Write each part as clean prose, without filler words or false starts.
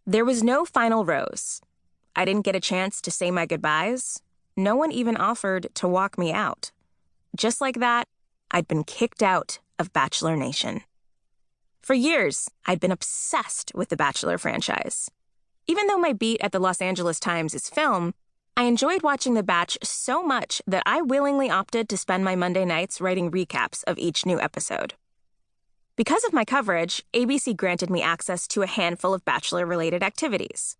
There was no final rose. I didn't get a chance to say my goodbyes. No one even offered to walk me out. Just like that, I'd been kicked out of Bachelor Nation. For years, I'd been obsessed with the Bachelor franchise. Even though my beat at the Los Angeles Times is film, I enjoyed watching The Batch so much that I willingly opted to spend my Monday nights writing recaps of each new episode. Because of my coverage, ABC granted me access to a handful of Bachelor-related activities.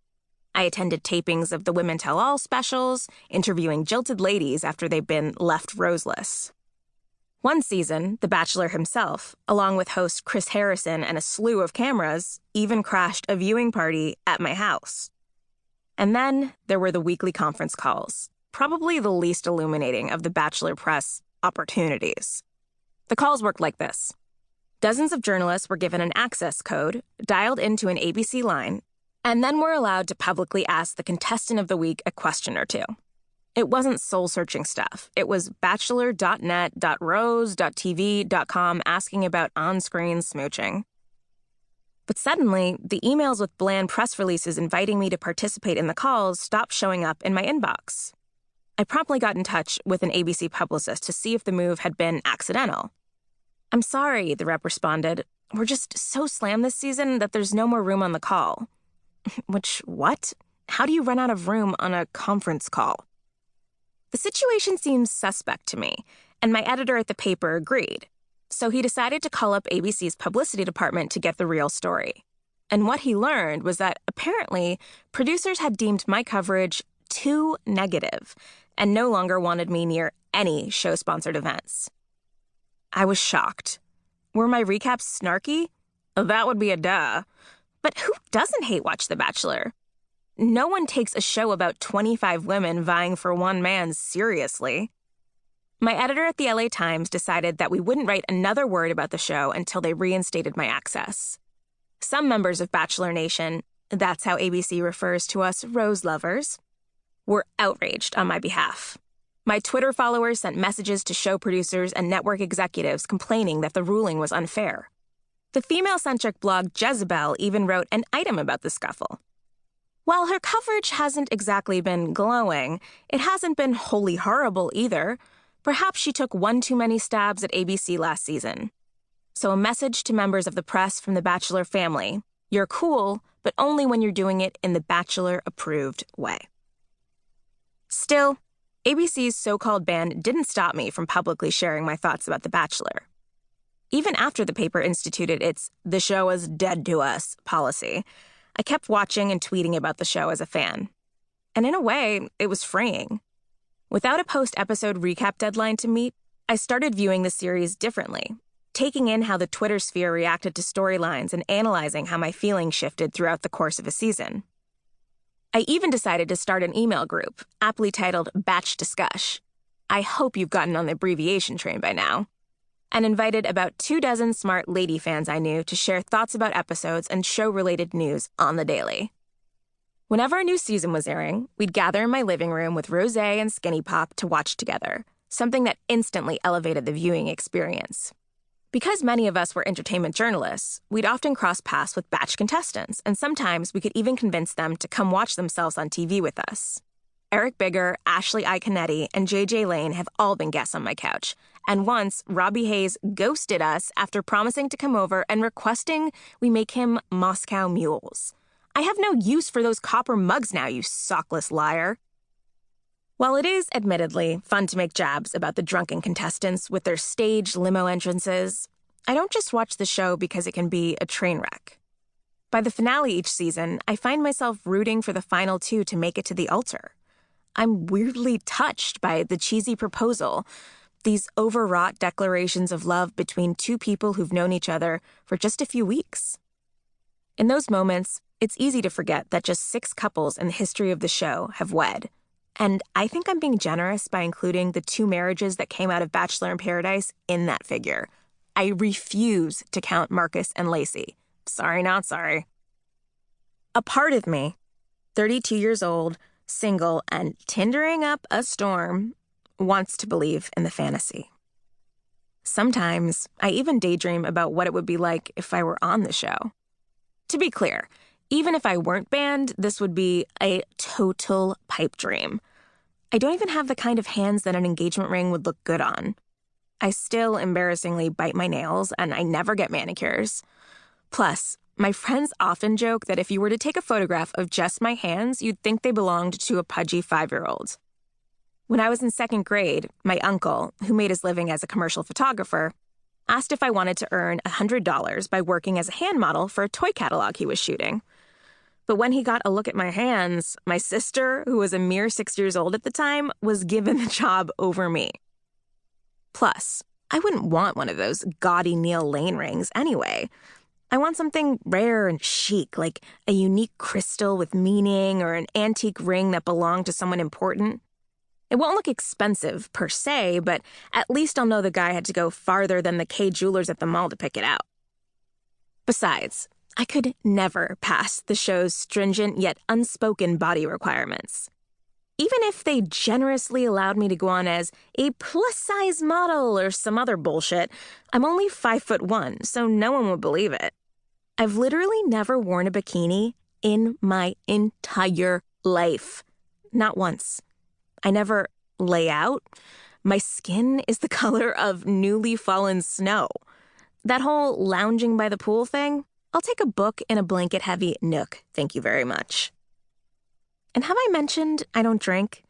I attended tapings of the Women Tell All specials, interviewing jilted ladies after they've been left roseless. One season, The Bachelor himself, along with host Chris Harrison and a slew of cameras, even crashed a viewing party at my house. And then there were the weekly conference calls, probably the least illuminating of the Bachelor press opportunities. The calls worked like this. Dozens of journalists were given an access code, dialed into an ABC line, and then were allowed to publicly ask the contestant of the week a question or two. It wasn't soul-searching stuff. It was bachelor.net.rose.tv.com asking about on-screen smooching. But suddenly, the emails with bland press releases inviting me to participate in the calls stopped showing up in my inbox. I promptly got in touch with an ABC publicist to see if the move had been accidental. "I'm sorry," the rep responded. "We're just so slammed this season that there's no more room on the call." Which, what? How do you run out of room on a conference call? The situation seems suspect to me, and my editor at the paper agreed. So he decided to call up ABC's publicity department to get the real story. And what he learned was that apparently producers had deemed my coverage too negative and no longer wanted me near any show-sponsored events. I was shocked. Were my recaps snarky? That would be a duh. But who doesn't hate watch The Bachelor? No one takes a show about 25 women vying for one man seriously. My editor at the LA Times decided that we wouldn't write another word about the show until they reinstated my access. Some members of Bachelor Nation, that's how ABC refers to us Rose lovers, were outraged on my behalf. My Twitter followers sent messages to show producers and network executives complaining that the ruling was unfair. The female-centric blog Jezebel even wrote an item about the scuffle. While her coverage hasn't exactly been glowing, it hasn't been wholly horrible either. Perhaps she took one too many stabs at ABC last season. So a message to members of the press from the Bachelor family: you're cool, but only when you're doing it in the Bachelor-approved way. Still, ABC's so-called ban didn't stop me from publicly sharing my thoughts about The Bachelor. Even after the paper instituted its "the show is dead to us" policy, I kept watching and tweeting about the show as a fan. And in a way, it was freeing. Without a post-episode recap deadline to meet, I started viewing the series differently, taking in how the Twitter sphere reacted to storylines and analyzing how my feelings shifted throughout the course of a season. I even decided to start an email group, aptly titled Batch Discuss. I hope you've gotten on the abbreviation train by now. And invited about 24 smart lady fans I knew to share thoughts about episodes and show-related news on the daily. Whenever a new season was airing, we'd gather in my living room with Rosé and Skinny Pop to watch together, something that instantly elevated the viewing experience. Because many of us were entertainment journalists, we'd often cross paths with Batch contestants, and sometimes we could even convince them to come watch themselves on TV with us. Eric Bigger, Ashley Iaconetti, and JJ Lane have all been guests on my couch, and once Robbie Hayes ghosted us after promising to come over and requesting we make him Moscow mules. I have no use for those copper mugs now, you sockless liar. While it is, admittedly, fun to make jabs about the drunken contestants with their staged limo entrances, I don't just watch the show because it can be a train wreck. By the finale each season, I find myself rooting for the final two to make it to the altar. I'm weirdly touched by the cheesy proposal, these overwrought declarations of love between two people who've known each other for just a few weeks. In those moments, it's easy to forget that just 6 couples in the history of the show have wed. And I think I'm being generous by including the 2 marriages that came out of Bachelor in Paradise in that figure. I refuse to count Marcus and Lacey. Sorry, not sorry. A part of me, 32 years old, single, and tindering up a storm, wants to believe in the fantasy. Sometimes, I even daydream about what it would be like if I were on the show. To be clear, Even if I weren't banned, this would be a total pipe dream. I don't even have the kind of hands that an engagement ring would look good on. I still embarrassingly bite my nails, and I never get manicures. Plus, my friends often joke that if you were to take a photograph of just my hands, you'd think they belonged to a pudgy 5-year-old. When I was in 2nd grade, my uncle, who made his living as a commercial photographer, asked if I wanted to earn $100 by working as a hand model for a toy catalog he was shooting. But when he got a look at my hands, my sister, who was a mere 6 years old at the time, was given the job over me. Plus, I wouldn't want one of those gaudy Neil Lane rings anyway. I want something rare and chic, like a unique crystal with meaning or an antique ring that belonged to someone important. It won't look expensive per se, but at least I'll know the guy had to go farther than the K Jewelers at the mall to pick it out. Besides, I could never pass the show's stringent yet unspoken body requirements. Even if they generously allowed me to go on as a plus-size model or some other bullshit, I'm only 5'1", so no one would believe it. I've literally never worn a bikini in my entire life. Not once. I never lay out. My skin is the color of newly fallen snow. That whole lounging by the pool thing, I'll take a book in a blanket-heavy nook, thank you very much. And have I mentioned I don't drink?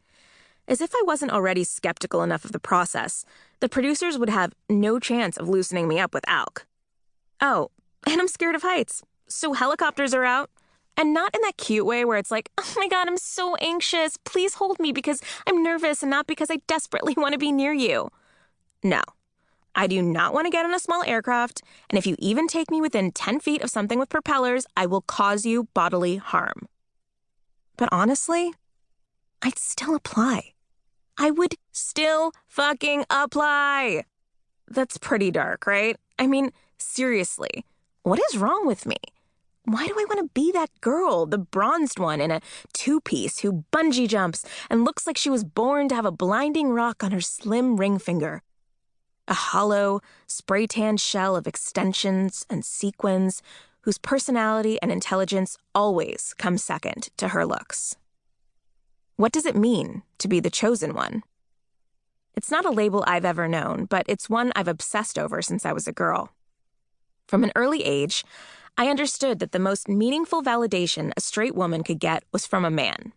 As if I wasn't already skeptical enough of the process, the producers would have no chance of loosening me up with alk. Oh, and I'm scared of heights, so helicopters are out. And not in that cute way where it's like, oh my God, I'm so anxious. Please hold me because I'm nervous and not because I desperately want to be near you. No, I do not want to get on a small aircraft. And if you even take me within 10 feet of something with propellers, I will cause you bodily harm. But honestly, I'd still apply. I would still fucking apply. That's pretty dark, right? I mean, seriously, what is wrong with me? Why do I want to be that girl, the bronzed one in a 2-piece who bungee jumps and looks like she was born to have a blinding rock on her slim ring finger? A hollow, spray-tanned shell of extensions and sequins whose personality and intelligence always come second to her looks. What does it mean to be the chosen one? It's not a label I've ever known, but it's one I've obsessed over since I was a girl. From an early age, I understood that the most meaningful validation a straight woman could get was from a man.